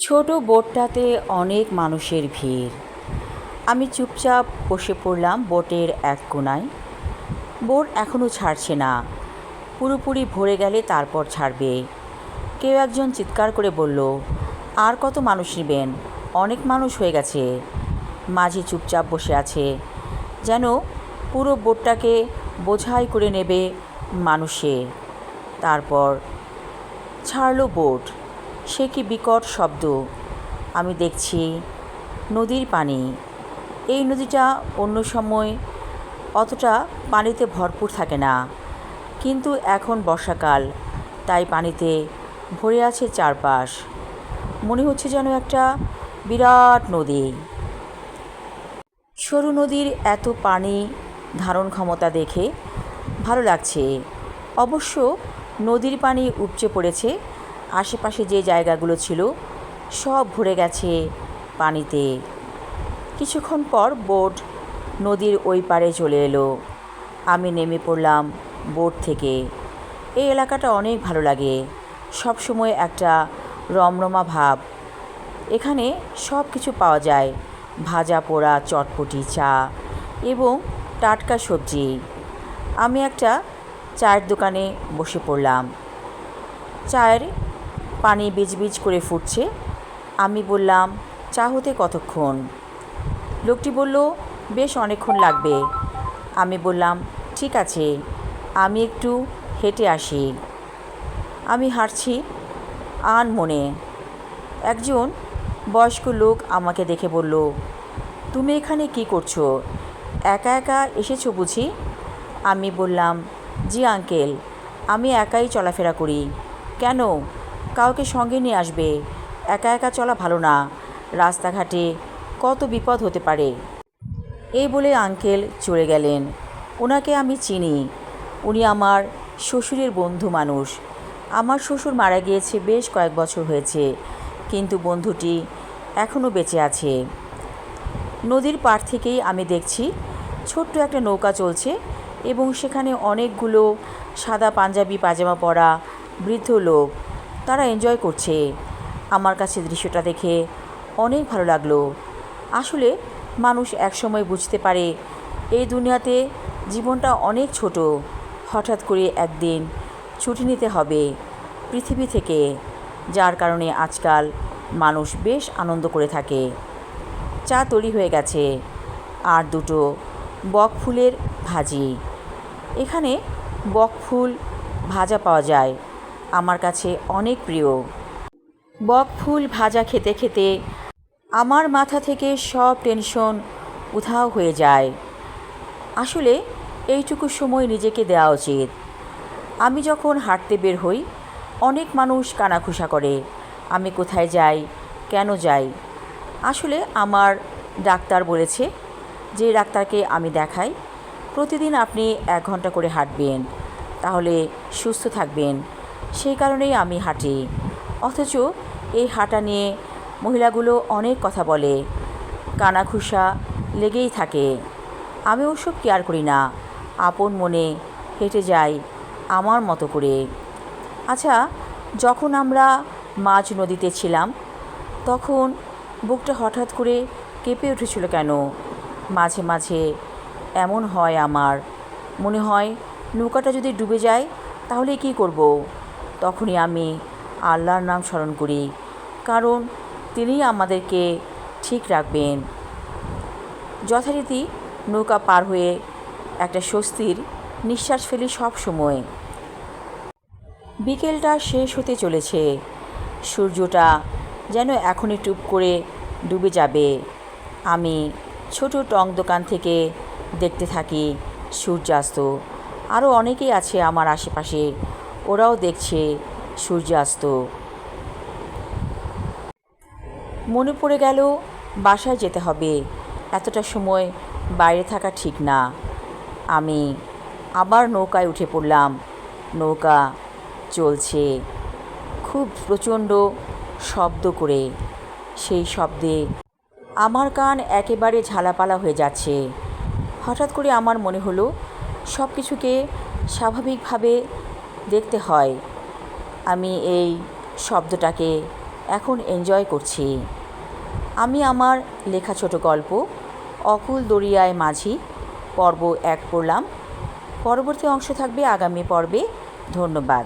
ছোট বোটটাতে অনেক মানুষের ভিড়। আমি চুপচাপ বসে পড়লাম বোটের এক কোণায়। বোট এখনও ছাড়ছে না, পুরোপুরি ভরে গেলে তারপর ছাড়বে। কেউ একজন চিৎকার করে বলল, আর কত মানুষ নেবেন, অনেক মানুষ হয়ে গেছে। মাঝি চুপচাপ বসে আছে, যেন পুরো বোটটাকে বোঝাই করে নেবে মানুষে। তারপর ছাড়লো বোট। সে কি বিকট শব্দ! আমি দেখছি নদীর পানি। এই নদীটা অন্য সময় অতটা পানিতে ভরপুর থাকে না, কিন্তু এখন বর্ষাকাল, তাই পানিতে ভরে আছে চারপাশ। মনে হচ্ছে যেন একটা বিরাট নদী। সরু নদীর এত পানি ধারণ ক্ষমতা দেখে ভালো লাগছে। অবশ্য নদীর পানি উপচে পড়েছে, আশেপাশে যে জায়গাগুলো ছিল সব ভরে গেছে পানিতে। কিছুক্ষণ পর বোট নদীর ওই পারে চলে এলো। আমি নেমে পড়লাম বোট থেকে। এই এলাকাটা অনেক ভালো লাগে, সব সময় একটা রমরমা ভাব। এখানে সব কিছু পাওয়া যায়, ভাজা পোড়া, চটপটি, চা এবং টাটকা সবজি। আমি একটা চায়ের দোকানে বসে পড়লাম। চায়ের পানি বিজবিজ করে ফুটছে। আমি বললাম, চা হতে কতক্ষণ? লোকটি বলল, বেশ অনেকক্ষণ লাগবে। আমি বললাম, ঠিক আছে, আমি একটু হেঁটে আসি। আমি হাঁটছি আনমনে। একজন বয়স্ক লোক আমাকে দেখে বলল, তুমি এখানে কি করছো? একা একা এসেছো বুঝি? আমি বললাম, জি আঙ্কেল, আমি একাই চলাফেরা করি। কেন? কাউকে সঙ্গে নিয়ে আসবে, একা একা চলা ভালো না, রাস্তাঘাটে কত বিপদ হতে পারে। এই বলে আঙ্কেল চলে গেলেন। ওনাকে আমি চিনি, উনি আমার শ্বশুরের বন্ধু মানুষ। আমার শ্বশুর মারা গিয়েছে বেশ কয়েক বছর হয়েছে, কিন্তু বন্ধুটি এখনও বেঁচে আছে। নদীর পাড় থেকেই আমি দেখছি ছোট্ট একটা নৌকা চলছে এবং সেখানে অনেকগুলো সাদা পাঞ্জাবি পাজামা পরা বৃদ্ধ লোক, তারা এনজয় করছে। আমার কাছে দৃশ্যটা দেখে অনেক ভালো লাগলো। আসলে মানুষ একসময় বুঝতে পারে এই দুনিয়াতে জীবনটা অনেক ছোট। হঠাৎ করে একদিন ছুটি নিতে হবে পৃথিবী থেকে, যার কারণে আজকাল মানুষ বেশ আনন্দ করে থাকে। চা তৈরি হয়ে গেছে, আর দুটো বকফুলের ভাজি। এখানে বকফুল ভাজা পাওয়া যায়, আমার কাছে অনেক প্রিয়। বকফুল ভাজা খেতে খেতে আমার মাথা থেকে সব টেনশন উধাও হয়ে যায়। আসলে এইটুকু সময় নিজেকে দেওয়া উচিত। আমি যখন হাঁটতে বের হই, অনেক মানুষ কানাঘুষা করে, আমি কোথায় যাই, কেন যাই। আসলে আমার ডাক্তার বলেছে, যে ডাক্তারকে আমি দেখাই, প্রতিদিন আপনি 1 ঘন্টা করে হাঁটবেন, তাহলে সুস্থ থাকবেন। সেই কারণেই আমি হাঁটি। অথচ এই হাঁটা নিয়ে মহিলাগুলো অনেক কথা বলে, কানাঘুষা লেগেই থাকে। আমি ওসব কেয়ার করি না, আপন মনে হেঁটে যাই আমার মতো করে। আচ্ছা, যখন আমরা মাঝ নদীতে ছিলাম, তখন বুকটা হঠাৎ করে কেঁপে উঠেছিল কেন? মাঝে মাঝে এমন হয়, আমার মনে হয় নৌকাটা যদি ডুবে যায় তাহলে কি করব? তখনই আমি আল্লাহর নাম স্মরণ করি, কারণ তিনিই আমাদেরকে ঠিক রাখবেন। যথারীতি নৌকা পার হয়ে একটা স্বস্তির নিঃশ্বাস ফেলি সব সময়। বিকেলটা শেষ হতে চলেছে, সূর্যটা যেন এখনই টুপ করে ডুবে যাবে। আমি ছোট টং দোকান থেকে দেখতে থাকি সূর্যাস্ত। আরও অনেকেই আছে আমার আশেপাশে, ওরাও দেখছে সূর্যাস্ত। মনে পড়ে গেল বাসায় যেতে হবে, এতটা সময় বাইরে থাকা ঠিক না। আমি আবার নৌকায় উঠে পড়লাম। নৌকা চলছে খুব প্রচণ্ড শব্দ করে। সেই শব্দে আমার কান একেবারে ঝালাপালা হয়ে যাচ্ছে। হঠাৎ করে আমার মনে হলো সব কিছুকে স্বাভাবিকভাবে দেখতে হয়। আমি এই শব্দটাকে এখন এনজয় করছি। আমি আমার লেখা ছোট গল্প অকুল দরিয়ায় মাঝি পর্ব 1 পড়লাম। পরবর্তী অংশ থাকবে আগামী পর্বে। ধন্যবাদ।